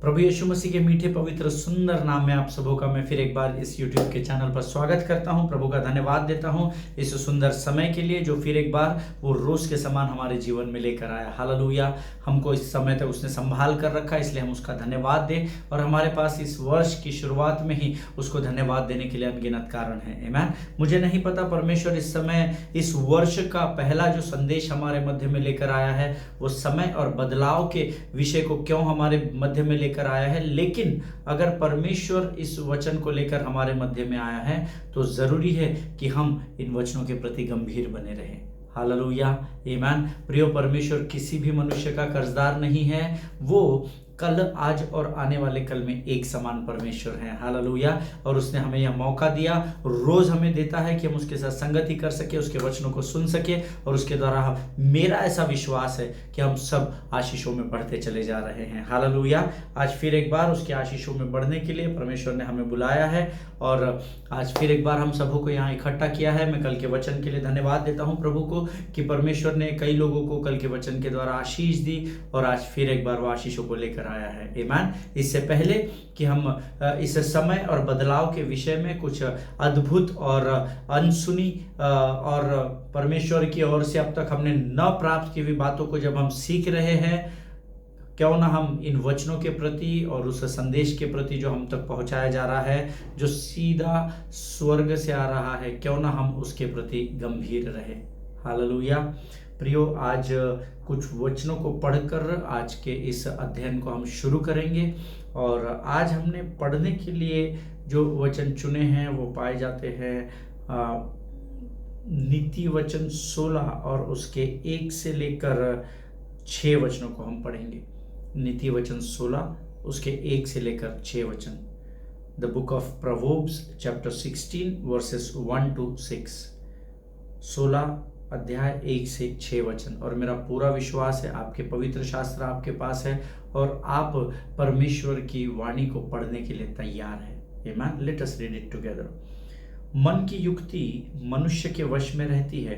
प्रभु यीशु मसीह के मीठे पवित्र सुंदर नाम में आप सबों का मैं फिर एक बार इस YouTube के चैनल पर स्वागत करता हूं। प्रभु का धन्यवाद देता हूं इस सुंदर समय के लिए जो फिर एक बार वो रोज के समान हमारे जीवन में लेकर आया। हालेलुया। हमको इस समय तक उसने संभाल कर रखा, इसलिए हम उसका धन्यवाद दें और हमारे पास इस वर्ष की शुरुआत में ही उसको धन्यवाद देने के लिए अनगिनत कारण है। आमीन। मुझे नहीं पता परमेश्वर इस समय इस वर्ष का पहला जो संदेश हमारे मध्य में लेकर आया है वो समय और बदलाव के विषय को क्यों हमारे मध्य में लेकर आया है, लेकिन अगर परमेश्वर इस वचन को लेकर हमारे मध्य में आया है तो जरूरी है कि हम इन वचनों के प्रति गंभीर बने रहें। हालेलुया। आमीन। प्रिय परमेश्वर किसी भी मनुष्य का कर्जदार नहीं है, वो कल आज और आने वाले कल में एक समान परमेश्वर है। हालेलुया। और उसने हमें यह मौका दिया, रोज हमें देता है कि हम उसके साथ संगति कर सके, उसके वचनों को सुन सके और उसके द्वारा मेरा ऐसा विश्वास है कि हम सब आशीषों में बढ़ते चले जा रहे हैं। हालेलुया। आज फिर एक बार उसके आशीषों में बढ़ने के लिए परमेश्वर ने हमें बुलाया है और आज फिर एक बार हम सबों को यहाँ इकट्ठा किया है। मैं कल के वचन के लिए धन्यवाद देता हूँ प्रभु को कि परमेश्वर ने कई लोगों को कल के वचन के द्वारा आशीष दी और आज फिर एक बार वो आशीषों को लेकर आया है। आमीन। इससे पहले कि हम इस समय और बदलाव के विषय में कुछ अद्भुत और अनसुनी और परमेश्वर की ओर से अब तक हमने न प्राप्त की हुई बातों को जब हम सीख रहे हैं, क्यों ना हम इन वचनों के प्रति और उस संदेश के प्रति जो हम तक पहुंचाया जा रहा है, जो सीधा स्वर्ग से आ रहा है, क्यों ना हम उसके प्रति गंभीर रहे। हालेलुया। प्रियो, आज कुछ वचनों को पढ़कर आज के इस अध्ययन को हम शुरू करेंगे और आज हमने पढ़ने के लिए जो वचन चुने हैं वो पाए जाते हैं नीति वचन 16 और उसके 1 से लेकर 6 वचनों को हम पढ़ेंगे। नीति वचन 16 उसके 1 से लेकर 6 वचन। The book of proverbs chapter 16 versus 1 to 6। 16 अध्याय 1 से 6 वचन। और मेरा पूरा विश्वास है आपके पवित्र शास्त्र आपके पास है और आप परमेश्वर की वाणी को पढ़ने के लिए तैयार है। आमीन। Let us read it together. मन की युक्ति मनुष्य के वश में रहती है,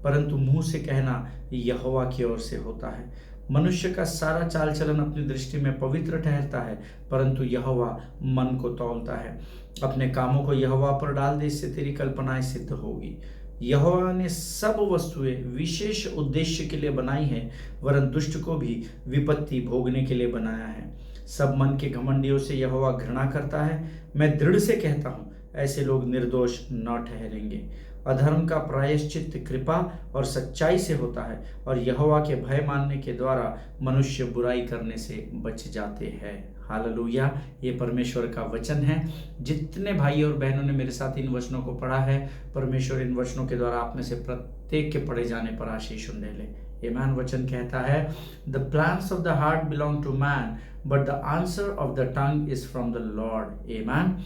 परंतु मुंह से कहना यहोवा की ओर से होता है। मनुष्य का सारा चाल चलन अपनी दृष्टि में पवित्र ठहरता है, परंतु यहोवा मन को तौलता है। अपने कामों को यहोवा पर डाल दे, इससे तेरी कल्पनाएं सिद्ध होगी। यहोवा ने सब वस्तुएं विशेष उद्देश्य के लिए बनाई हैं, वरन दुष्ट को भी विपत्ति भोगने के लिए बनाया है। सब मन के घमंडियों से यहोवा घृणा करता है। मैं दृढ़ से कहता हूँ, ऐसे लोग निर्दोष न ठहरेंगे। अधर्म का प्रायश्चित कृपा और सच्चाई से होता है और यहोवा के भय मानने के द्वारा मनुष्य बुराई करने से बच जाते हैं। हालेलुया। ये परमेश्वर का वचन है। जितने भाई और बहनों ने मेरे साथ इन वचनों को पढ़ा है, परमेश्वर इन वचनों के द्वारा आप में से प्रत्येक के पढ़े जाने पर आशीष दे ले। आमीन। वचन कहता है, the plans of the heart belong to man, but the answer of the tongue is from the Lord. आमीन।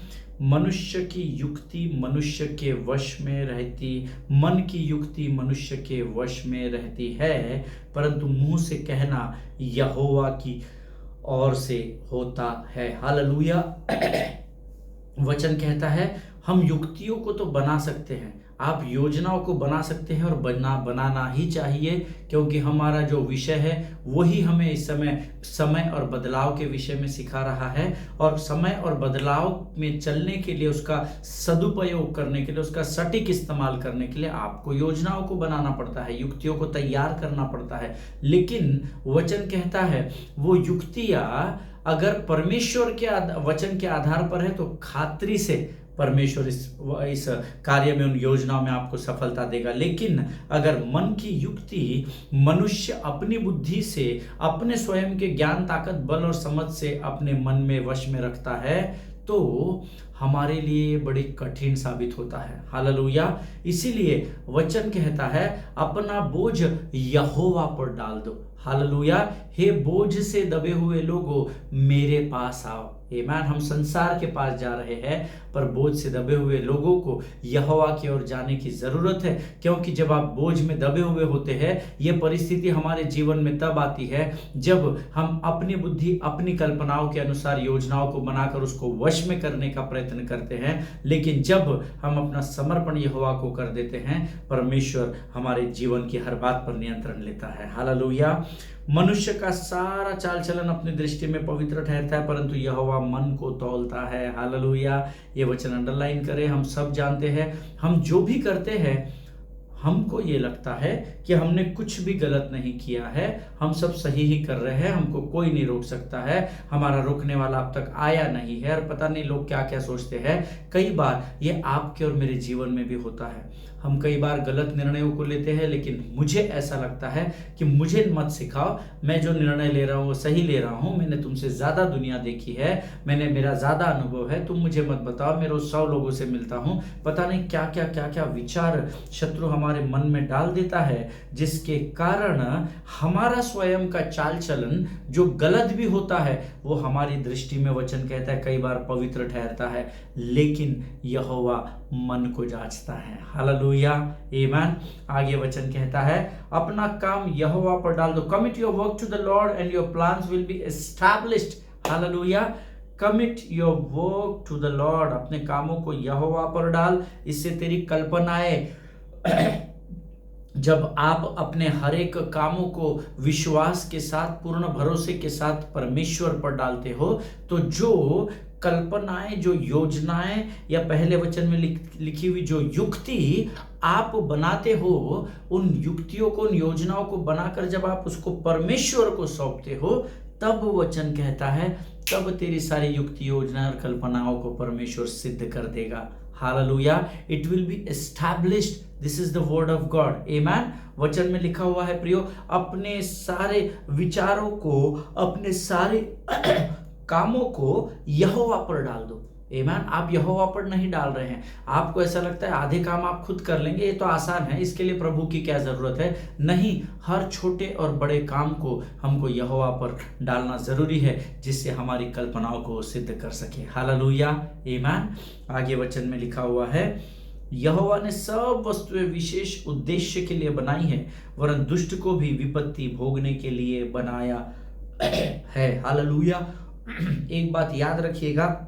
मनुष्य की युक्ति मनुष्य के वश में रहती, मन की युक्ति मनुष्य के वश में रहती है, परंतु मुंह से कहना यहोवा की ओर से होता है। हालेलुया। वचन कहता है हम युक्तियों को तो बना सकते हैं, आप योजनाओं को बना सकते हैं और बनाना ही चाहिए, क्योंकि हमारा जो विषय है वही हमें इस समय और बदलाव के विषय में सिखा रहा है। और समय और बदलाव में चलने के लिए, उसका सदुपयोग करने के लिए, उसका सटीक इस्तेमाल करने के लिए आपको योजनाओं को बनाना पड़ता है, युक्तियों को तैयार करना पड़ता है। लेकिन वचन कहता है वो युक्तियां अगर परमेश्वर के वचन के आधार पर है तो खातरी से परमेश्वर इस कार्य में, उन योजनाओं में आपको सफलता देगा। लेकिन अगर मन की युक्ति मनुष्य अपनी बुद्धि से, अपने स्वयं के ज्ञान, ताकत, बल और समझ से अपने मन में वश में रखता है तो हमारे लिए बड़ी कठिन साबित होता है। हालेलुया। इसीलिए वचन कहता है अपना बोझ यहोवा पर डाल दो। हालेलुया। हे बोझ से दबे हुए लोगों मेरे पास आओ। आमीन। हम संसार के पास जा रहे हैं, पर बोझ से दबे हुए लोगों को यहोवा की ओर जाने की जरूरत है, क्योंकि जब आप बोझ में दबे हुए होते हैं, यह परिस्थिति हमारे जीवन में तब आती है जब हम अपनी बुद्धि, अपनी कल्पनाओं के अनुसार योजनाओं को बनाकर उसको वश में करने का प्रयत्न करते हैं। लेकिन जब हम अपना समर्पण यहोवा को कर देते हैं, परमेश्वर हमारे जीवन की हर बात पर नियंत्रण लेता है। हालेलुया। मनुष्य का सारा चाल चलन अपनी दृष्टि में पवित्र ठहरता है, परंतु यहोवा मन को तौलता है। हालेलुया। ये वचन अंडरलाइन करें। हम सब जानते हैं, हम जो भी करते हैं हमको ये लगता है कि हमने कुछ भी गलत नहीं किया है, हम सब सही ही कर रहे हैं, हमको कोई नहीं रोक सकता है, हमारा रोकने वाला अब तक आया नहीं है। और पता नहीं लोग क्या क्या सोचते हैं। कई बार ये आपके और मेरे जीवन में भी होता है। हम कई बार गलत निर्णयों को लेते हैं, लेकिन मुझे ऐसा लगता है कि मुझे मत सिखाओ, मैं जो निर्णय ले रहा हूँ वो सही ले रहा हूँ। मैंने तुमसे ज़्यादा दुनिया देखी है, मेरा ज़्यादा अनुभव है, तुम मुझे मत बताओ, मैं रोज 100 लोगों से मिलता हूँ। पता नहीं क्या क्या विचार शत्रु हमारे मन में डाल देता है, जिसके कारण हमारा स्वयं का चाल चलन जो गलत भी होता है वो हमारी दृष्टि में, वचन कहता है, कई बार पवित्र ठहरता है, लेकिन यहोवा मन को जांचता है। हालेलुया, आमीन। आगे वचन कहता है, अपना काम यहोवा पर डाल दो। Commit your work to the Lord and your plans will be established. हालेलुया। Commit your work to the Lord. अपने कामों को यहोवा पर डाल, इससे तेरी कल्पनाएं जब आप अपने हर एक कामों को विश्वास के साथ, पूर्ण भरोसे के साथ परमेश्वर पर डालते हो, तो जो कल्पनाएं, जो योजनाएं, या पहले वचन में लिखी हुई जो युक्ति आप बनाते हो, उन युक्तियों को, उन योजनाओं को बनाकर जब आप उसको परमेश्वर को सौंपते हो, तब वचन कहता है, तब तेरी सारी युक्ति, योजना और कल्पनाओं को परमेश्वर सिद्ध कर देगा। Hallelujah. It will be established. This is the word of God. आमीन। वचन में लिखा हुआ है प्रियो, अपने सारे विचारों को, अपने सारे कामों को यहोवा पर डाल दो। आमीन। आप यहोवा पर नहीं डाल रहे हैं। आपको ऐसा लगता है आधे काम आप खुद कर लेंगे, ये तो आसान है, इसके लिए प्रभु की क्या जरूरत है। नहीं, हर छोटे और बड़े काम को हमको यहोवा पर डालना जरूरी है, जिससे हमारी कल्पनाओं को सिद्ध कर सके। हालेलुया, आमीन। आगे वचन में लिखा हुआ है, यहोवा ने सब वस्तुएं विशेष उद्देश्य के लिए बनाई है, वरन दुष्ट को भी विपत्ति भोगने के लिए बनाया है। हालेलुया। एक बात याद रखिएगा,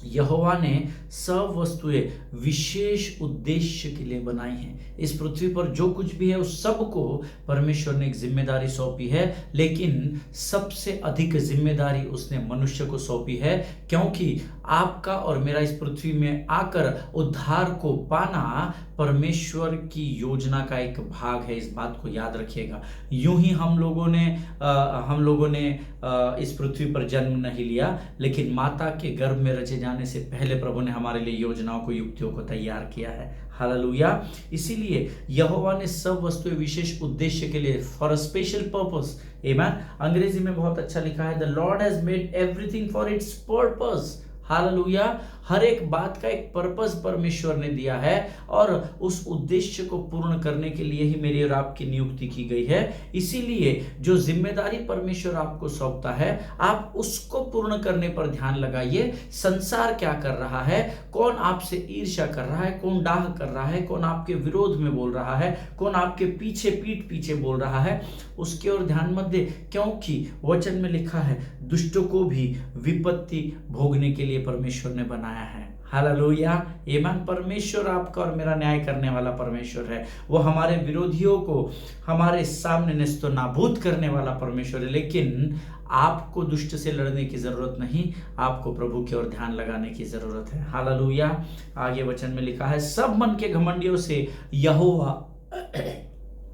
यहोवा ने सब वस्तुएं विशेष उद्देश्य के लिए बनाई हैं। इस पृथ्वी पर जो कुछ भी है उस सब को परमेश्वर ने एक जिम्मेदारी सौंपी है, लेकिन सबसे अधिक जिम्मेदारी उसने मनुष्य को सौंपी है, क्योंकि आपका और मेरा इस पृथ्वी में आकर उद्धार को पाना परमेश्वर की योजना का एक भाग है। इस बात को याद रखिएगा। यूं ही हम लोगों ने इस पृथ्वी पर जन्म नहीं लिया, लेकिन माता के गर्भ में रचे जाने से पहले प्रभु ने हमारे लिए योजनाओं को, युक्तियों को तैयार किया है। हालेलुया। इसीलिए यहोवा ने सब वस्तुएं विशेष उद्देश्य के लिए, फॉर अ स्पेशल पर्पस। आमीन। अंग्रेजी में बहुत अच्छा लिखा है, the Lord has made everything for its purpose. Hallelujah. हर एक बात का एक पर्पस परमेश्वर ने दिया है, और उस उद्देश्य को पूर्ण करने के लिए ही मेरी और आपकी नियुक्ति की गई है। इसीलिए जो जिम्मेदारी परमेश्वर आपको सौंपता है, आप उसको पूर्ण करने पर ध्यान लगाइए। संसार क्या कर रहा है, कौन आपसे ईर्ष्या कर रहा है, कौन डाह कर रहा है, कौन आपके विरोध में बोल रहा है, कौन आपके पीछे, पीठ पीछे बोल रहा है, उसके ओर ध्यान मत दे, क्योंकि वचन में लिखा है, दुष्टों को भी विपत्ति भोगने के लिए परमेश्वर ने बनाया है। हालेलुया, आमीन। परमेश्वर आपका और मेरा न्याय करने वाला परमेश्वर है। वो हमारे विरोधियों को हमारे सामने नेस्तो नाबूद करने वाला परमेश्वर है, लेकिन आपको दुष्ट से लड़ने की जरूरत नहीं, आपको प्रभु की ओर ध्यान लगाने की जरूरत है। हालेलुया। आगे वचन में लिखा है, सब मन के घमंडियों से यहोवा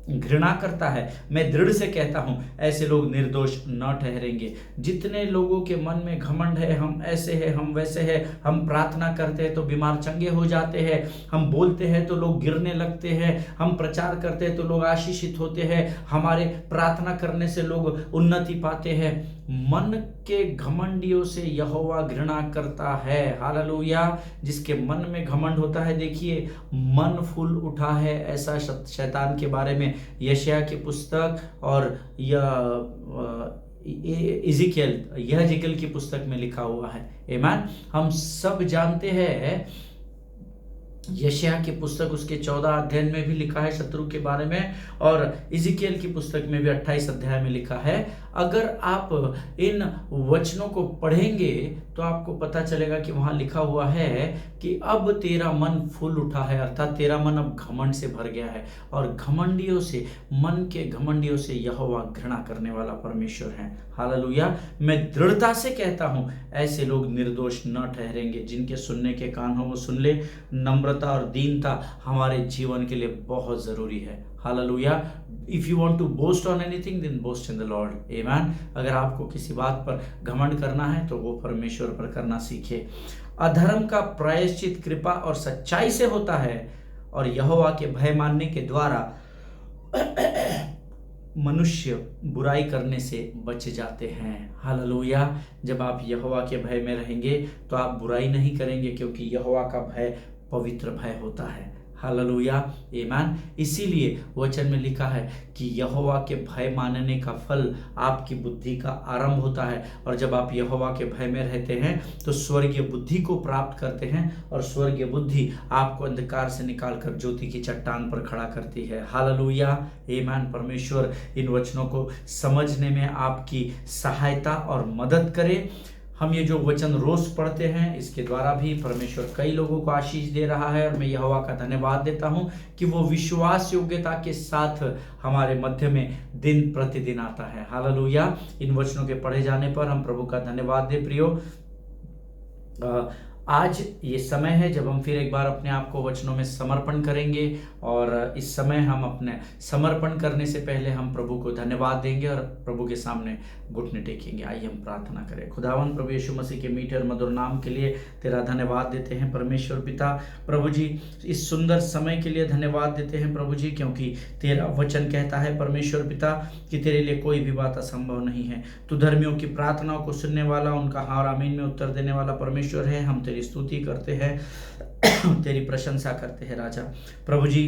घृणा करता है। मैं दृढ़ से कहता हूं, ऐसे लोग निर्दोष न ठहरेंगे। जितने लोगों के मन में घमंड है, हम ऐसे हैं, हम वैसे हैं, हम प्रार्थना करते हैं तो बीमार चंगे हो जाते हैं, हम बोलते हैं तो लोग गिरने लगते हैं, हम प्रचार करते हैं तो लोग आशीषित होते हैं, हमारे प्रार्थना करने से लोग उन्नति पाते हैं, मन के घमंडियों से यहोवा घृणा करता है। हालेलुया। जिसके मन में घमंड होता है, देखिए मन फूल उठा है, ऐसा शैतान के बारे में यशायाह की पुस्तक और इज़ेकियेल की पुस्तक में लिखा हुआ है। आमीन। हम सब जानते हैं, यशायाह की पुस्तक उसके 14 अध्याय में भी लिखा है शत्रु के बारे में, और इज़ेकियेल की पुस्तक में भी 28 अध्याय में लिखा है, अगर आप इन वचनों को पढ़ेंगे तो आपको पता चलेगा कि वहां लिखा हुआ है कि अब तेरा मन फूल उठा है, अर्थात तेरा मन अब घमंड से भर गया है, और घमंडियों से, मन के घमंडियों से यहोवा घृणा करने वाला परमेश्वर है। हालेलुया। मैं दृढ़ता से कहता हूं ऐसे लोग निर्दोष न ठहरेंगे। जिनके सुनने के कान हो वो सुन ले। नम्रता और दीनता हमारे जीवन के लिए बहुत जरूरी है। Hallelujah. If you want to boast on anything then boast in the Lord, amen. अगर आपको किसी बात पर घमंड करना है तो वो परमेश्वर पर करना सीखे। अधर्म का प्रायश्चित कृपा और सच्चाई से होता है, और यहोवा के भय मानने के द्वारा मनुष्य बुराई करने से बच जाते हैं। हालेलुया। जब आप यहोवा के भय में रहेंगे तो आप बुराई नहीं करेंगे, क्योंकि यहोवा का भय पवित्र भय होता है। हालेलुया, आमीन। इसीलिए वचन में लिखा है कि यहोवा के भय मानने का फल आपकी बुद्धि का आरंभ होता है, और जब आप यहोवा के भय में रहते हैं तो स्वर्गीय बुद्धि को प्राप्त करते हैं, और स्वर्गीय बुद्धि आपको अंधकार से निकालकर ज्योति की चट्टान पर खड़ा करती है। हालेलुया, आमीन। परमेश्वर इन वचनों को समझने में आपकी सहायता और मदद करे। हम ये जो वचन रोज पढ़ते हैं इसके द्वारा भी परमेश्वर कई लोगों को आशीष दे रहा है, और मैं यहोवा का धन्यवाद देता हूं कि वो विश्वास योग्यता के साथ हमारे मध्य में दिन प्रतिदिन आता है। हालेलुया। इन वचनों के पढ़े जाने पर हम प्रभु का धन्यवाद दे। प्रियो, आज ये समय है जब हम फिर एक बार अपने आप को वचनों में समर्पण करेंगे, और इस समय हम अपने समर्पण करने से पहले हम प्रभु को धन्यवाद देंगे और प्रभु के सामने घुटने टेकेंगे। आइए हम प्रार्थना करें। खुदावन प्रभु यीशु मसीह के मीठे और मधुर नाम के लिए तेरा धन्यवाद देते हैं परमेश्वर पिता। प्रभु जी, इस सुंदर समय के लिए धन्यवाद देते हैं प्रभु जी, क्योंकि तेरा वचन कहता है परमेश्वर पिता कि तेरे लिए कोई भी बात असंभव नहीं है। तू धर्मियों की प्रार्थनाओं को सुनने वाला, उनका हाँ और आमीन में उत्तर देने वाला परमेश्वर है। हम तेरी स्तुति करते हैं, तेरी प्रशंसा करते हैं राजा। प्रभु जी,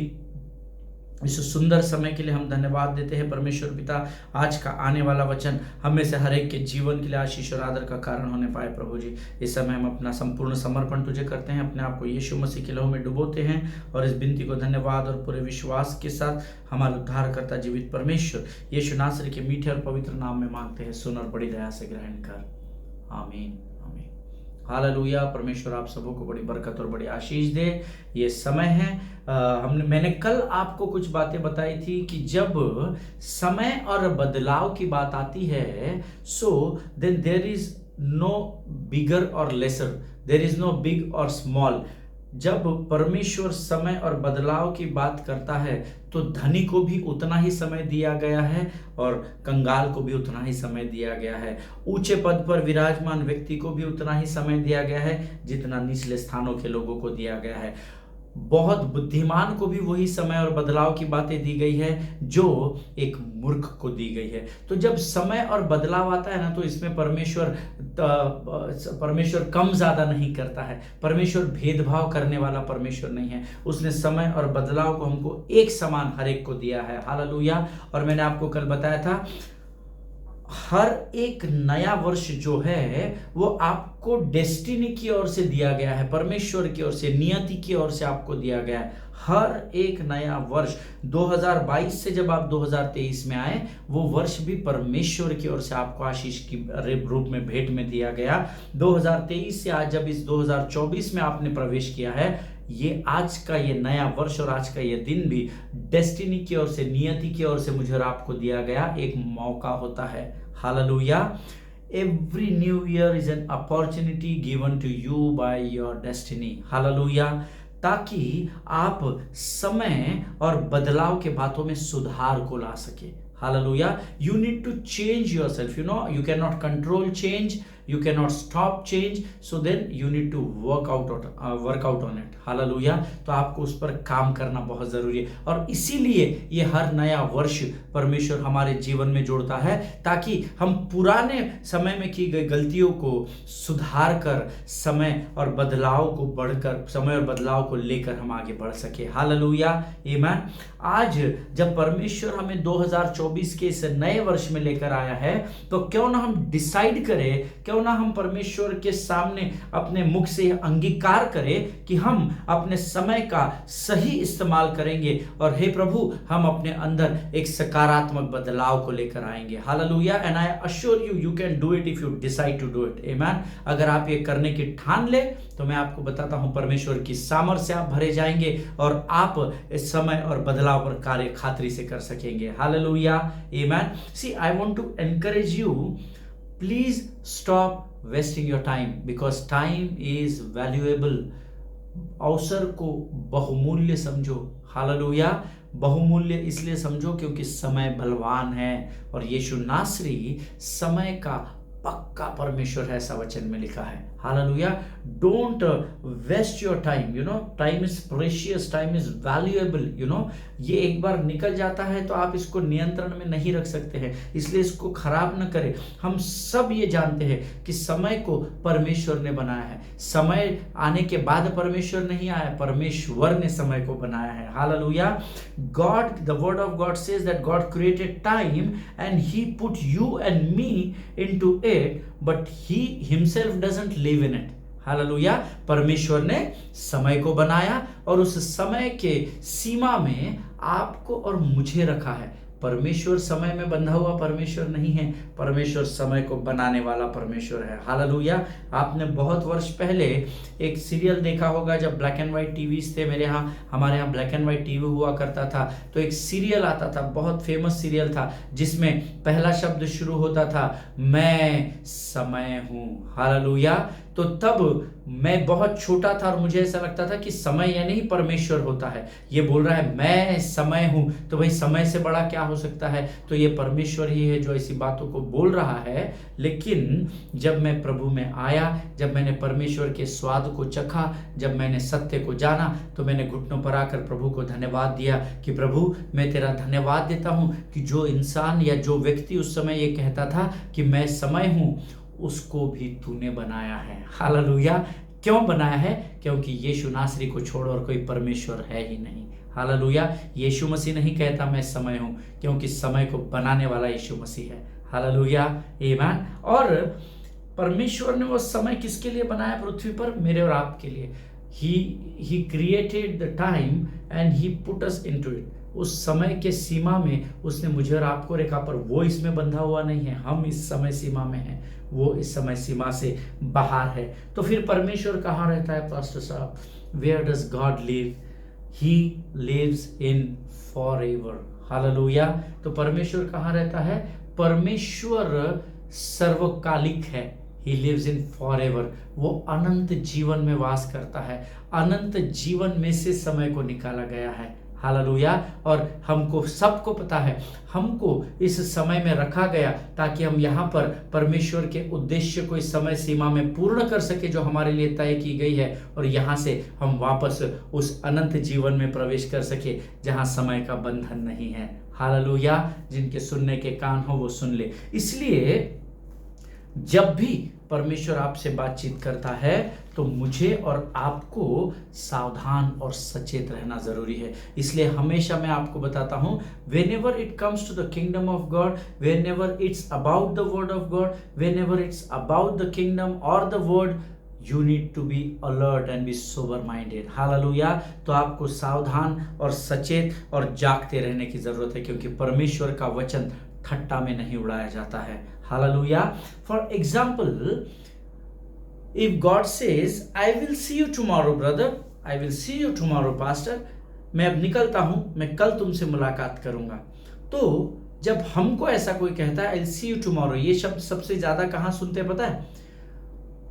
इस सुंदर समय के लिए हम धन्यवाद देते हैं परमेश्वर पिता। आज का आने वाला वचन हमें से हर एक के जीवन के लिए आशीष और आदर का कारण होने पाए। प्रभु जी, इस समय हम अपना संपूर्ण समर्पण तुझे करते हैं, अपने आप को यीशु मसीह के लहू में डुबोते हैं, और इस विनती को धन्यवाद और पूरे विश्वास के साथ हमारे उद्धारकर्ता जीवित परमेश्वर यीशु नासरी के मीठे और पवित्र नाम में मांगते हैं। सुन और बड़ी दया से ग्रहण कर, आमीन। हालेलुया। परमेश्वर आप सबों को बड़ी बरकत और बड़ी आशीष दे। ये समय है, मैंने कल आपको कुछ बातें बताई थी कि जब समय और बदलाव की बात आती है, so then there is no bigger और lesser, there is no big और स्मॉल। जब परमेश्वर समय और बदलाव की बात करता है तो धनी को भी उतना ही समय दिया गया है और कंगाल को भी उतना ही समय दिया गया है। ऊंचे पद पर विराजमान व्यक्ति को भी उतना ही समय दिया गया है जितना निचले स्थानों के लोगों को दिया गया है। बहुत बुद्धिमान को भी वही समय और बदलाव की बातें दी गई है जो एक मूर्ख को दी गई है। तो जब समय और बदलाव आता है ना, तो इसमें परमेश्वर कम ज्यादा नहीं करता है। परमेश्वर भेदभाव करने वाला परमेश्वर नहीं है। उसने समय और बदलाव को हमको एक समान हर एक को दिया है। हालेलुया। और मैंने आपको कल बताया था, हर एक नया वर्ष जो है वो आपको डेस्टिनी की ओर से दिया गया है, परमेश्वर की ओर से, नियति की ओर से आपको दिया गया है। हर एक नया वर्ष 2022 से जब आप 2023 में आए, वो वर्ष भी परमेश्वर की ओर से आपको आशीष की रूप में भेंट में दिया गया। 2023 से आज जब इस 2024 में आपने प्रवेश किया है, ये आज का ये नया वर्ष और आज का ये दिन भी डेस्टिनी की ओर से, नियति की ओर से मुझे और आपको दिया गया एक मौका होता है। हालेलुया। Every new year is an opportunity given to you by your destiny. हालेलुया। ताकि आप समय और बदलाव के बातों में सुधार को ला सके। Hallelujah. You need to change yourself. You cannot control change. You cannot stop change. So then you need to work out on it. Hallelujah. तो आपको उस पर काम करना बहुत जरूरी है, और इसीलिए ये हर नया वर्ष परमेश्वर हमारे जीवन में जोड़ता है, ताकि हम पुराने समय में की गई गलतियों को सुधार कर समय और बदलाव को बढ़कर, समय और बदलाव को लेकर हम आगे बढ़ सके। हालेलुया, आमीन। आज जब परमेश्वर हमें 2024 के इस नए वर्ष में लेकर आया है, तो क्यों ना हम डिसाइड करें, क्यों ना हम परमेश्वर के सामने अपने मुख से अंगीकार करें कि हम अपने समय का सही इस्तेमाल करेंगे और हे प्रभु हम अपने अंदर एक सकारात्मक बदलाव को लेकर आएंगे। हालेलुया। And I assure you can do it if you decide to do it. आमीन। अगर आप ये करने की ठान ले तो मैं आपको बताता हूं परमेश्वर की सामर्थ्य से आप भरे जाएंगे और आप इस समय और बदलाव पर कार्य खातरी से कर सकेंगे। Hallelujah. Amen. See I want to encourage you, please stop wasting your time because time is valuable. अवसर को बहुमूल्य समझो। हालेलुया। बहुमूल्य इसलिए समझो क्योंकि समय बलवान है और यीशु नासरी समय का पक्का परमेश्वर है, ऐसा वचन में लिखा है। हालेलुया। Don't waste your time, time is precious, time is valuable. ये एक बार निकल जाता है तो आप इसको नियंत्रण में नहीं रख सकते हैं, इसलिए इसको खराब न करें। हम सब ये जानते हैं कि समय को परमेश्वर ने बनाया है। समय आने के बाद परमेश्वर नहीं आया, परमेश्वर ने समय को बनाया है। Hallelujah. God, the word of God says that God created time and he put you and me into it, but he himself doesn't live in it. Hallelujah. परमेश्वर ने समय को बनाया और उस समय के सीमा में आपको और मुझे रखा है। परमेश्वर समय में बंधा हुआ परमेश्वर नहीं है, परमेश्वर समय को बनाने वाला परमेश्वर है। हालेलुया। आपने बहुत वर्ष पहले एक सीरियल देखा होगा, जब ब्लैक एंड व्हाइट टीवीज थे, हमारे यहाँ ब्लैक एंड व्हाइट टीवी हुआ करता था, तो एक सीरियल आता था, बहुत फेमस सीरियल था, जिसमें पहला शब्द शुरू होता था, मैं समय हूं। हालेलुया। तो तब मैं बहुत छोटा था और मुझे ऐसा लगता था कि समय यानी ही परमेश्वर होता है। ये बोल रहा है मैं समय हूं, तो भाई समय से बड़ा क्या हो सकता है? तो ये परमेश्वर ही है जो ऐसी बातों को बोल रहा है। लेकिन जब मैं प्रभु में आया, जब मैंने परमेश्वर के स्वाद को चखा, जब मैंने सत्य को जाना, तो मैंने घुटनों पर आकर प्रभु को धन्यवाद दिया कि प्रभु मैं तेरा धन्यवाद देता हूं कि जो इंसान या जो व्यक्ति उस समय ये कहता था कि मैं समय हूं, उसको भी तूने बनाया है। हालेलुया। क्यों बनाया है? क्योंकि यीशु नासरी को छोड़ और कोई परमेश्वर है ही नहीं। हालेलुया। यीशु मसीह नहीं कहता मैं समय हूं, क्योंकि समय को बनाने वाला यीशु मसीह है। हालेलुया। आमीन। और परमेश्वर ने वो समय किसके लिए बनाया पृथ्वी पर? मेरे और आपके लिए। He created the time and he put us into it. उस समय के सीमा में उसने मुझे और आपको रेखा पर, वो इसमें बंधा हुआ नहीं है, हम इस समय सीमा में हैं, वो इस समय सीमा से बाहर है। तो फिर परमेश्वर कहाँ रहता है पास्टर साहब? Where does God live? He lives in forever. हालेलुया। तो परमेश्वर कहाँ रहता है? परमेश्वर सर्वकालिक है। He lives in forever। वो अनंत जीवन में वास करता है। अनंत जीवन में से समय को निकाला गया है। हालेलुया। और हमको सबको पता है, हमको इस समय में रखा गया ताकि हम यहाँ पर परमेश्वर के उद्देश्य को इस समय सीमा में पूर्ण कर सके जो हमारे लिए तय की गई है, और यहाँ से हम वापस उस अनंत जीवन में प्रवेश कर सके जहाँ समय का बंधन नहीं है। हालेलुया। जिनके सुनने के कान हो वो सुन ले। इसलिए जब भी परमेश्वर आपसे बातचीत करता है तो मुझे और आपको सावधान और सचेत रहना जरूरी है। इसलिए हमेशा मैं आपको बताता हूं, whenever it comes to the kingdom of God, whenever it's about the word of God, whenever it's about the kingdom or the word, you need to be alert and be sober minded। Hallelujah. तो आपको सावधान और सचेत और जागते रहने की जरूरत है, क्योंकि परमेश्वर का वचन ठट्टा में नहीं उड़ाया जाता है। Hallelujah. For example, if God says I will see you tomorrow brother, I will see you tomorrow pastor, मैं अब निकलता हूं, मैं कल तुमसे मुलाकात करूंगा। तो जब हमको ऐसा कोई कहता है I'll see you tomorrow, ये शब्द सबसे ज्यादा कहां सुनते हैं पता है?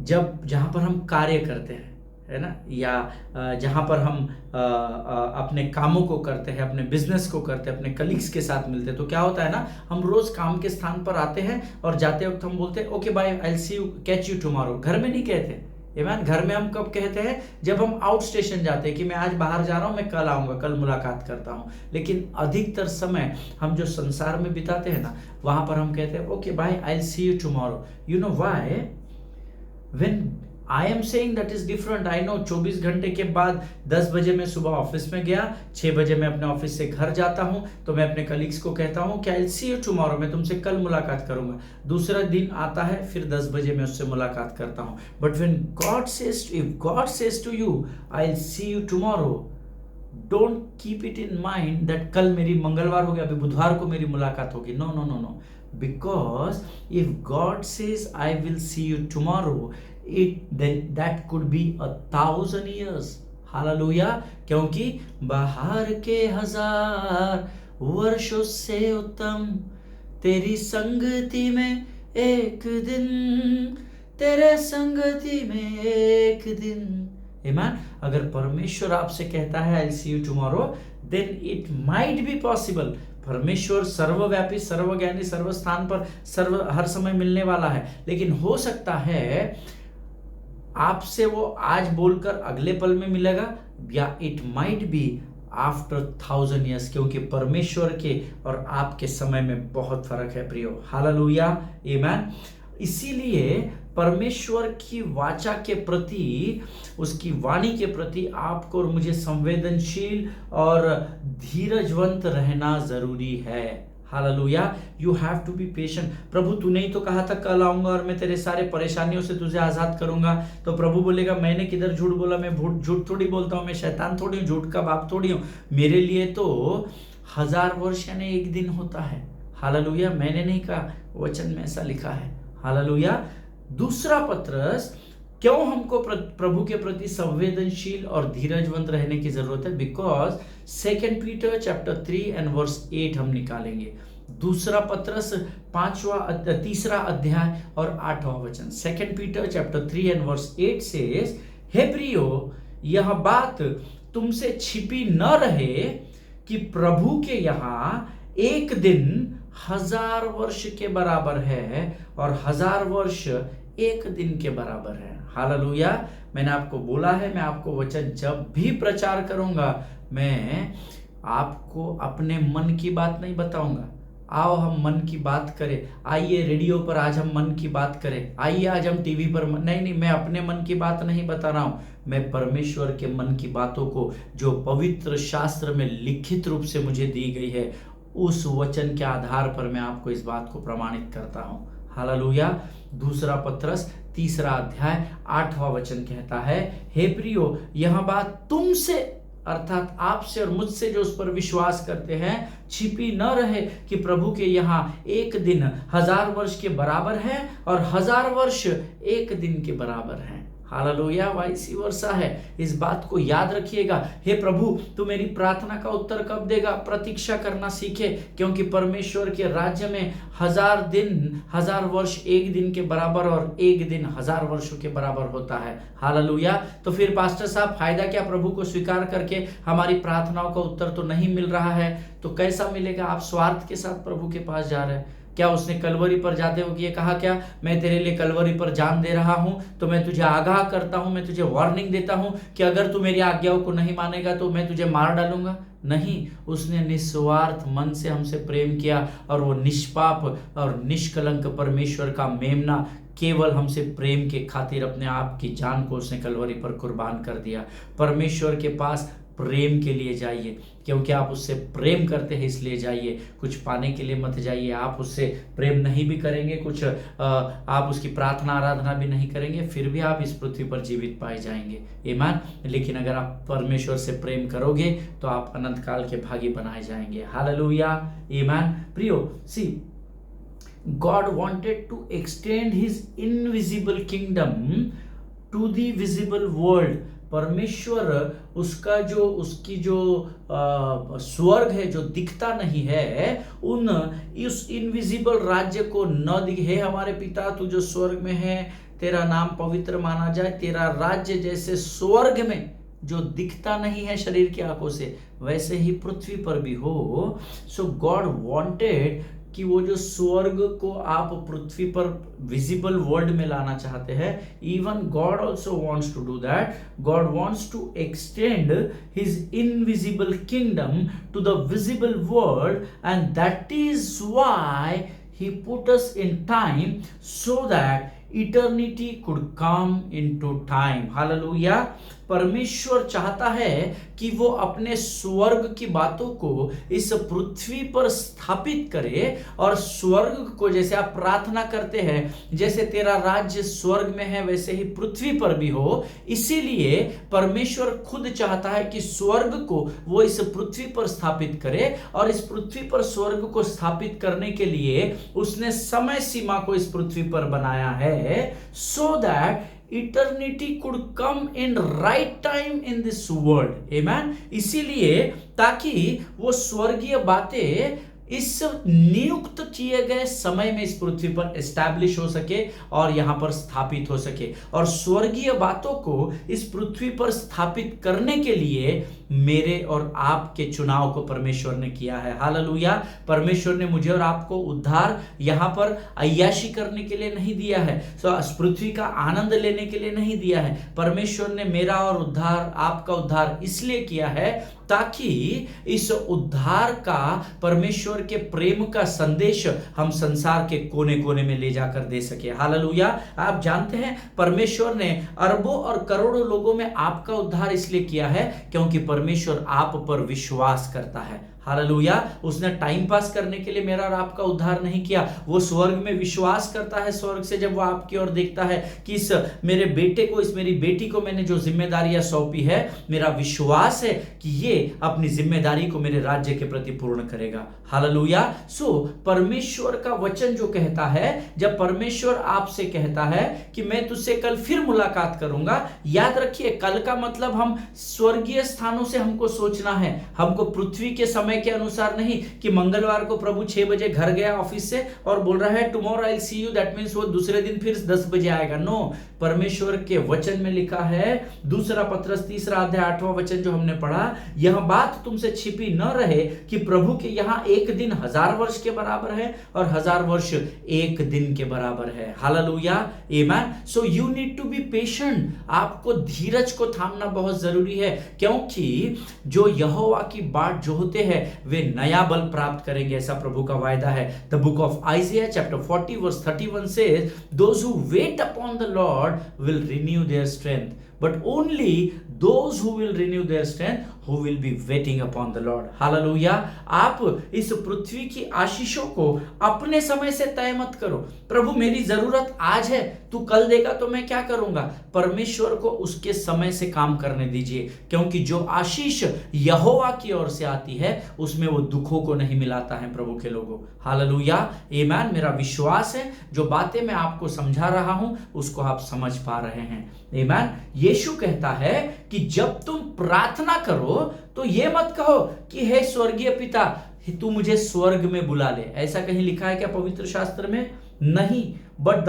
जब जहां पर हम कार्य करते हैं, है ना, या जहां पर हम अपने कामों को करते हैं, अपने बिजनेस को करते हैं, अपने कलीग्स के साथ मिलते हैं, तो क्या होता है ना, हम रोज काम के स्थान पर आते हैं और जाते वक्त हम बोलते हैं okay bye, I will see you, catch you tomorrow. घर में नहीं कहते। आमीन। घर में हम कब कहते हैं? जब हम आउट स्टेशन जाते हैं कि मैं आज बाहर जा रहा हूं, मैं कल आऊंगा, कल मुलाकात करता हूं। लेकिन अधिकतर समय हम जो संसार में बिताते हैं ना, वहां पर हम कहते हैं okay bye, I will see you tomorrow. You know why? When I am saying that is different. I know 24 घंटे के बाद 10 बजे मैं सुबह ऑफिस में गया, 6 बजे मैं अपने ऑफिस से घर जाता हूं, तो मैं अपने कलीग्स को कहता हूं कि आई विल सी यू टुमारो, मैं तुमसे कल मुलाकात करूंगा। दूसरा दिन आता है, फिर 10 बजे मैं उससे मुलाकात करता हूं। But when God says, if God says to you I will see you tomorrow, don't keep it in mind that कल मेरी मंगलवार हो गया, अभी बुधवार को मेरी मुलाकात होगी। No no no no, because if God says I will see you tomorrow, then that could be 1,000 years. Hallelujah. क्योंकि बाहर के 1000 वर्षों से उत्तम तेरी संगति में एक दिन, तेरे संगति में एक दिन। Amen? अगर परमेश्वर आपसे कहता है I'll see you tomorrow, then it might be possible। परमेश्वर सर्वव्यापी, सर्वज्ञानी, सर्वस्थान पर हर समय मिलने वाला है, लेकिन हो सकता है आपसे वो आज बोलकर अगले पल में मिलेगा, या it might be after 1,000 years, क्योंकि परमेश्वर के और आपके समय में बहुत फर्क है प्रियो। हालेलुया, आमेन। इसीलिए परमेश्वर की वाचा के प्रति, उसकी वाणी के प्रति आपको और मुझे संवेदनशील और धीरजवंत रहना जरूरी है। Hallelujah. You have to be patient. प्रभु तूने ही तो कहा था कल आऊंगा और मैं तेरे सारे परेशानियों से तुझे आजाद करूंगा। तो प्रभु बोलेगा मैंने किधर झूठ बोला, मैं झूठ थोड़ी बोलता हूं, मैं शैतान थोड़ी हूं, झूठ का बाप थोड़ी हूं। मेरे लिए तो 1000 वर्ष यानी एक दिन होता है। हालेलुया। मैंने नहीं कहा, वचन में ऐसा लिखा है। हालेलुया। दूसरा पत्रस, क्यों हमको प्रभु के प्रति संवेदनशील और धीरजवंत रहने की जरूरत है? Because 2 Peter chapter 3 and verse 8 हम निकालेंगे। दूसरा पत्रस 3 अध्याय और 8वां वचन। 2 Peter chapter 3 and verse 8 says, हे प्रियो, यह बात तुमसे छिपी न रहे कि प्रभु के यहाँ एक दिन 1000 वर्ष के बराबर है और 1000 वर्ष एक दिन के बराबर है। हालेलुया। मैंने आपको बोला है, मैं आपको वचन जब भी प्रचार करूंगा, मैं आपको अपने मन की बात नहीं बताऊंगा। आओ हम मन की बात करें, आइए रेडियो पर आज हम मन की बात करें, आइए आज हम टीवी पर नहीं, मैं अपने मन की बात नहीं बता रहा हूं, मैं परमेश्वर के मन की बातों को जो पवित्र शास्त्र में लिखित रूप से मुझे दी गई है, उस वचन के आधार पर मैं आपको इस बात को प्रमाणित करता हूं। हालेलुया। दूसरा पत्रस 3 अध्याय 8वां वचन कहता है, हे प्रियो, यह बात तुमसे अर्थात आपसे और मुझसे जो उस पर विश्वास करते हैं छिपी न रहे कि प्रभु के यहाँ एक दिन 1000 वर्ष के बराबर है और 1000 वर्ष एक दिन के बराबर है। हालेलुया। वाइसी वर्षा है। इस बात को याद रखिएगा। हे प्रभु, तू मेरी प्रार्थना का उत्तर कब देगा? प्रतीक्षा करना सीखे, क्योंकि परमेश्वर के राज्य में 1000 दिन 1000 वर्ष एक दिन के बराबर और एक दिन 1000 वर्षों के बराबर होता है। हालेलुया। तो फिर पास्टर साहब, फायदा क्या? प्रभु को स्वीकार करके हमारी प्रार्थनाओं का उत्तर तो नहीं मिल रहा है, तो कैसा मिलेगा? आप स्वार्थ के साथ प्रभु के पास जा रहे हैं। क्या उसने कलवरी पर जाते हुए ये कहा क्या, मैं तेरे लिए कलवरी पर जान दे रहा हूं, तो मैं तुझे आगाह करता हूं, मैं तुझे वार्निंग देता हूं कि अगर तू मेरी आज्ञाओं को नहीं मानेगा तो मैं तुझे मार डालूंगा? नहीं, उसने निस्वार्थ मन से हमसे प्रेम किया और वो निष्पाप और निष्कलंक परमेश्वर का मेमना केवल हमसे प्रेम के खातिर अपने आप की जान को उसने कलवरी पर कुर्बान कर दिया। परमेश्वर के पास प्रेम के लिए जाइए, क्योंकि आप उससे प्रेम करते हैं इसलिए जाइए, कुछ पाने के लिए मत जाइए। आप उससे प्रेम नहीं भी करेंगे, कुछ आप उसकी प्रार्थना आराधना भी नहीं करेंगे, फिर भी आप इस पृथ्वी पर जीवित पाए जाएंगे। ईमान। लेकिन अगर आप परमेश्वर से प्रेम करोगे तो आप अनंत काल के भागी बनाए जाएंगे। हालेलुया। ईमान। प्रियो, सी, God wanted to extend his invisible kingdom to the visible world। परमेश्वर उसकी जो स्वर्ग है जो दिखता नहीं है, उस इनविजिबल राज्य को न दिखे। हे हमारे पिता, तू जो स्वर्ग में है, तेरा नाम पवित्र माना जाए, तेरा राज्य जैसे स्वर्ग में जो दिखता नहीं है शरीर की आंखों से, वैसे ही पृथ्वी पर भी हो। सो गॉड वांटेड कि वो जो स्वर्ग को आप पृथ्वी पर विजिबल वर्ल्ड में लाना चाहते हैं, even God also wants to do that. God wants to extend his invisible kingdom to the visible world, and that is why he put us in time so that eternity could come into time. Hallelujah. परमेश्वर चाहता है कि वो अपने स्वर्ग की बातों को इस पृथ्वी पर स्थापित करे, और स्वर्ग को जैसे आप प्रार्थना करते हैं जैसे तेरा राज्य स्वर्ग में है वैसे ही पृथ्वी पर भी हो, इसीलिए परमेश्वर खुद चाहता है कि स्वर्ग को वो इस पृथ्वी पर स्थापित करे, और इस पृथ्वी पर स्वर्ग को स्थापित करने के लिए उसने समय सीमा को इस पृथ्वी पर बनाया है, so that eternity could come in right time in this world. Amen. इसीलिए ताकि वो स्वर्गीय बातें इस नियुक्त किए गए समय में इस पृथ्वी पर एस्टैब्लिश हो सके और यहां पर स्थापित हो सके, और स्वर्गीय बातों को इस पृथ्वी पर स्थापित करने के लिए मेरे और आपके चुनाव को परमेश्वर ने किया है। हालेलुया। परमेश्वर ने मुझे और आपको उद्धार यहां पर अय्याशी करने के लिए नहीं दिया है, पृथ्वी का आनंद लेने के लिए नहीं दिया है। परमेश्वर ने मेरा और उद्धार, आपका उद्धार इसलिए किया है ताकि इस उद्धार का, परमेश्वर के प्रेम का संदेश हम संसार के कोने कोने में ले जाकर दे सके। हालेलुया। आप जानते हैं परमेश्वर ने अरबों और करोड़ों लोगों में आपका उद्धार इसलिए किया है क्योंकि परमेश्वर आप पर विश्वास करता है। हालेलुया। उसने टाइम पास करने के लिए मेरा और आपका उद्धार नहीं किया, वो स्वर्ग में विश्वास करता है। स्वर्ग से जब वो आपकी ओर देखता है कि इस मेरे बेटे को, इस मेरी बेटी को मैंने जो जिम्मेदारियां सौंपी है, मेरा विश्वास है कि ये अपनी जिम्मेदारी को मेरे राज्य के प्रति पूर्ण करेगा। हालेलुया। सो परमेश्वर का वचन जो कहता है, जब परमेश्वर आपसे कहता है कि मैं तुझसे कल फिर मुलाकात करूंगा, याद रखिए कल का मतलब हम स्वर्गीय स्थानों से हमको सोचना है, हमको पृथ्वी के समय के अनुसार नहीं कि मंगलवार को प्रभु 6 बजे घर गया ऑफिस से और बोल रहा है tomorrow I will see you, that means वो दूसरे दिन फिर 10 बजे आएगा। नो, परमेश्वर के वचन में लिखा है, दूसरा पत्रस 3 अध्याय 8वां वचन जो हमने पढ़ा, यह बात तुमसे छिपी न रहे कि प्रभु के यहां एक दिन 1000 वर्ष के बराबर है और 1000 वर्ष एक दिन के बराबर है। हालेलुया। आमेन। So you need to be patient. आपको धीरज को थामना बहुत जरूरी है, क्योंकि जो यहोवा की बाट जो होते हैं वे नया बल प्राप्त करेंगे, ऐसा प्रभु का वायदा है। The book of Isaiah chapter 40 verse 31 says, those who wait upon the Lord will renew their strength, but only those who will renew their strength who will be waiting upon the Lord. Hallelujah. आप इस पृथ्वी की आशीषों को अपने समय से तय मत करो। प्रभु मेरी जरूरत आज है, तू कल देगा तो मैं क्या करूंगा? परमेश्वर को उसके समय से काम करने दीजिए, क्योंकि जो आशीष यहोवा की ओर से आती है उसमें वो दुखों को नहीं मिलाता है प्रभु के लोगों। हालेलुया। आमेन। मेरा विश्वास है जो बातें मैं आपको समझा रहा हूं उसको आप समझ पा रहे हैं। आमेन। यीशु कहता है कि जब तुम प्रार्थना करो तो ये मत कहो कि हे स्वर्गीय पिता तू मुझे स्वर्ग में बुला ले। ऐसा कहीं लिखा है क्या पवित्र शास्त्र में? नहीं। But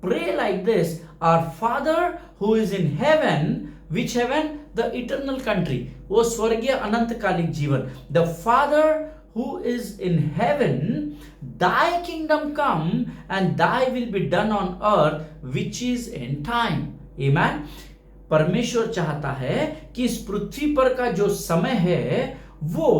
pray like this, our Father who is in heaven. Which heaven? The eternal country, वो स्वर्गीय अनंतकालिक जीवन। The Father who is in heaven, thy kingdom come and thy will be done on earth which is in time. Amen. परमेश्वर चाहता है कि इस पृथ्वी पर का जो समय है वो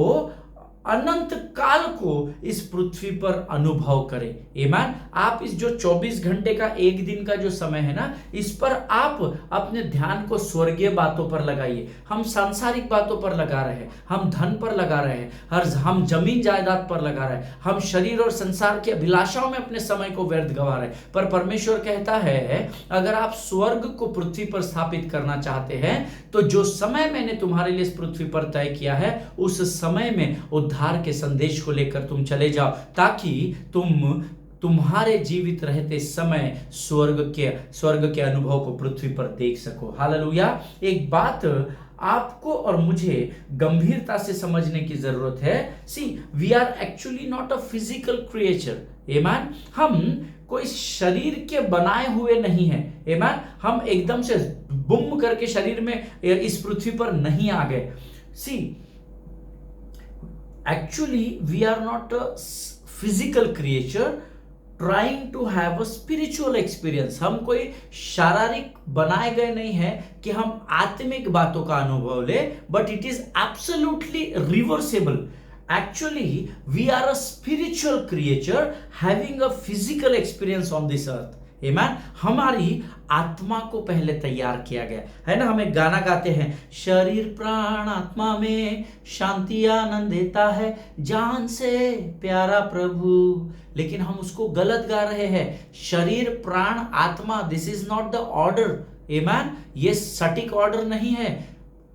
अनंत काल को इस पृथ्वी पर अनुभव करे। आमेन। आप इस जो 24 घंटे का एक दिन का जो समय है ना, इस पर आप अपने ध्यान को स्वर्गीय बातों पर लगाइए। हम सांसारिक बातों पर लगा रहे हैं, हम धन पर लगा रहे हैं, हम जमीन जायदाद पर लगा रहे हैं, हम शरीर और संसार की अभिलाषाओं में अपने समय को व्यर्थ गवा रहे हैं। पर परमेश्वर कहता है अगर आप स्वर्ग को पृथ्वी पर स्थापित करना चाहते हैं तो जो समय मैंने तुम्हारे लिए इस पृथ्वी पर तय किया है उस समय में उद्धार के संदेश को लेकर तुम चले जाओ, ताकि तुम्हारे जीवित रहते समय स्वर्ग के अनुभव को पृथ्वी पर देख सको। हालेलुया। एक बात आपको और मुझे गंभीरता से समझने की जरूरत है। See, we are actually not a physical creature. Amen. हम कोई शरीर के बनाए हुए नहीं है। आमेन। हम एकदम से बुम करके शरीर में इस पृथ्वी पर नहीं आ गए। सी, actually we are not a physical creature trying to have a spiritual experience. हम कोई शारीरिक बनाए गए नहीं हैं कि हम आत्मिक बातों का अनुभव ले, but it is absolutely reversible. Actually we are a spiritual creature having a physical experience on this earth. आमेन। हमारी आत्मा को पहले तैयार किया गया है ना। हम एक गाना गाते हैं, शरीर प्राण आत्मा में शांति आनंद देता है, जान से प्यारा प्रभु। लेकिन हम उसको गलत गा रहे हैं। शरीर प्राण आत्मा, this is not the order, amen. ये सटीक ऑर्डर नहीं है।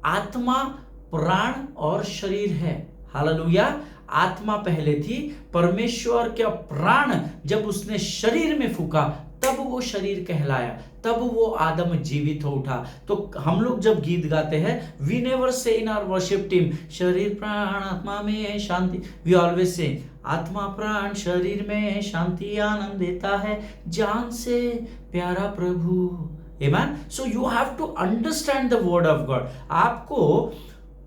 आत्मा, प्राण और शरीर है। हालेलुया। आत्मा पहले थी, परमेश्वर का प्राण जब उसने शरीर में फूका तब वो शरीर कहलाया, तब वो आदम जीवित हो उठा। तो हम लोग जब गीत गाते हैं, we never say in our worship team, शरीर प्राण आत्मा में शांति, वी ऑलवेज से आत्मा प्राण शरीर में शांति आनंद देता है, जान से प्यारा प्रभु। Amen. So you have to understand the word of God. आपको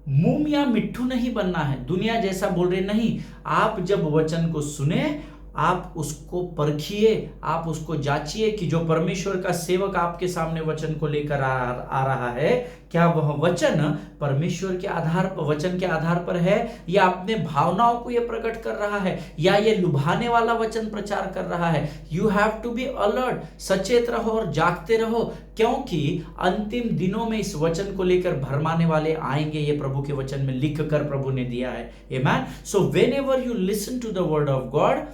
मुंह या मिट्ठू नहीं बनना है, दुनिया जैसा बोल रहे नहीं। आप जब वचन को सुने, आप उसको परखिए, आप उसको जांचिए कि जो परमेश्वर का सेवक आपके सामने वचन को लेकर आ रहा है, क्या वह वचन परमेश्वर के आधार पर, वचन के आधार पर है, या अपने भावनाओं को यह प्रकट कर रहा है, या ये लुभाने वाला वचन प्रचार कर रहा है। You have to be alert, सचेत रहो और जागते रहो, क्योंकि अंतिम दिनों में इस वचन को लेकर भरमाने वाले आएंगे। ये प्रभु के वचन में लिख कर प्रभु ने दिया है। Amen. So whenever you listen to the word of God,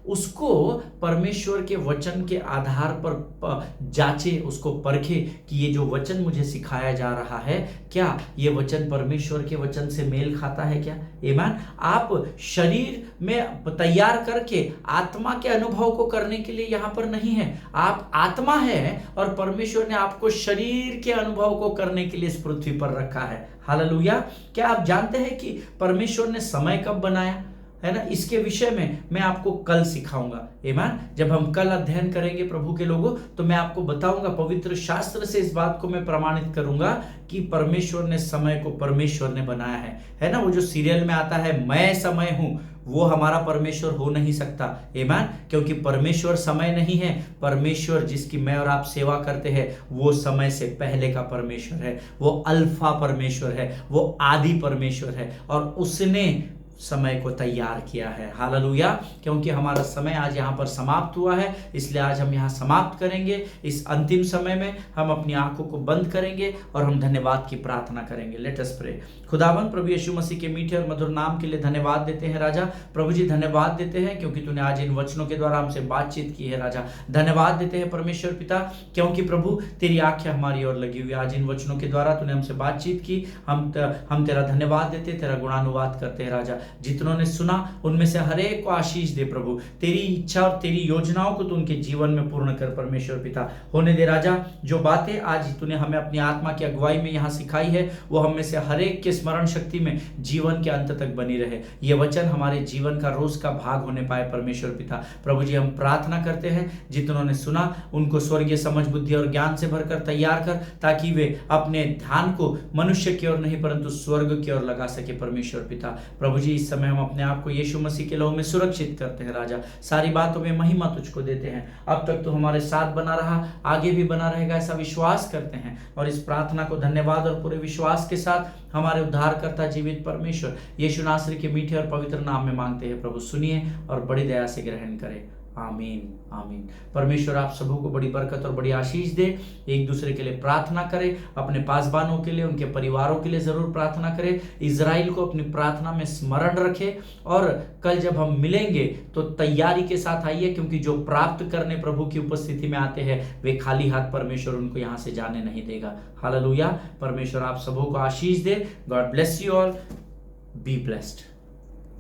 उसको परमेश्वर के वचन के आधार पर जांचे, उसको परखे कि ये जो वचन मुझे सिखाया जा रहा है, क्या ये वचन परमेश्वर के वचन से मेल खाता है क्या। आमेन। आप शरीर में तैयार करके आत्मा के अनुभव को करने के लिए यहाँ पर नहीं है। आप आत्मा है और परमेश्वर ने आपको शरीर के अनुभव को करने के लिए इस पृथ्वी पर रखा है। हालेलुया। क्या आप जानते हैं कि परमेश्वर ने समय कब बनाया है ना। इसके विषय में मैं आपको कल सिखाऊंगा। आमेन। जब हम कल अध्ययन करेंगे प्रभु के लोगों, तो मैं आपको बताऊंगा, पवित्र शास्त्र से इस बात को मैं प्रमाणित करूंगा कि परमेश्वर ने समय को परमेश्वर ने बनाया है ना। वो जो सीरियल में आता है, मैं समय हूं, वो हमारा परमेश्वर हो नहीं सकता। आमेन। क्योंकि परमेश्वर समय नहीं है। परमेश्वर जिसकी मैं और आप सेवा करते हैं, वो समय से पहले का परमेश्वर है, वो अल्फा परमेश्वर है, वो आदि परमेश्वर है, और उसने समय को तैयार किया है। हालेलुया। क्योंकि हमारा समय आज यहाँ पर समाप्त हुआ है, इसलिए आज हम यहाँ समाप्त करेंगे। इस अंतिम समय में हम अपनी आंखों को बंद करेंगे और हम धन्यवाद की प्रार्थना करेंगे। Let us pray. खुदावन प्रभु यीशु मसीह के मीठे और मधुर नाम के लिए धन्यवाद देते हैं राजा। प्रभु जी धन्यवाद देते हैं क्योंकि तूने आज इन वचनों के द्वारा हमसे बातचीत की है राजा। धन्यवाद देते हैं परमेश्वर पिता, क्योंकि प्रभु तेरी आंखें हमारी ओर लगी हुई। आज इन वचनों के द्वारा तूने हमसे बातचीत की, हम तेरा धन्यवाद देते, तेरा गुणानुवाद करते हैं राजा। जितनों ने सुना उनमें से हर एक को आशीष दे प्रभु। तेरी इच्छा और तेरी योजनाओं को तू उनके जीवन में पूर्ण कर परमेश्वर पिता। होने दे राजा, जो बातें आज तूने हमें अपनी आत्मा की अगुवाई में यहाँ सिखाई है, वो हम में से हर एक के स्मरण शक्ति में जीवन के अंत तक बनी रहे। ये वचन हमारे जीवन का रोज का भाग होने पाए परमेश्वर पिता। प्रभु जी हम प्रार्थना करते हैं, जितनों ने सुना उनको स्वर्गीय समझ बुद्धि और ज्ञान से भरकर तैयार कर, ताकि वे अपने ध्यान को मनुष्य की ओर नहीं परंतु स्वर्ग की ओर लगा सके परमेश्वर पिता। प्रभु जी इस समय हम अपने आप को यीशु मसीह के लहू में सुरक्षित करते हैं राजा। सारी बातों में महिमा तुझको देते हैं। अब तक तो हमारे साथ बना रहा, आगे भी बना रहेगा, ऐसा विश्वास करते हैं। और इस प्रार्थना को धन्यवाद और पूरे विश्वास के साथ हमारे उद्धारकर्ता जीवित परमेश्वर यीशु नासरी के मीठे और पवित्र नाम में मांगते हैं। प्रभु सुनिए और बड़ी दया से ग्रहण करें। आमीन आमीन। परमेश्वर आप सबों को बड़ी बरकत और बड़ी आशीष दे। एक दूसरे के लिए प्रार्थना करें, अपने पासबानों के लिए, उनके परिवारों के लिए जरूर प्रार्थना करें। इजराइल को अपनी प्रार्थना में स्मरण रखें। और कल जब हम मिलेंगे तो तैयारी के साथ आइए, क्योंकि जो प्राप्त करने प्रभु की उपस्थिति में आते हैं वे खाली हाथ परमेश्वर उनको यहाँ से जाने नहीं देगा। हालेलुया। परमेश्वर आप सबों को आशीष दे। God bless you all. Be blessed.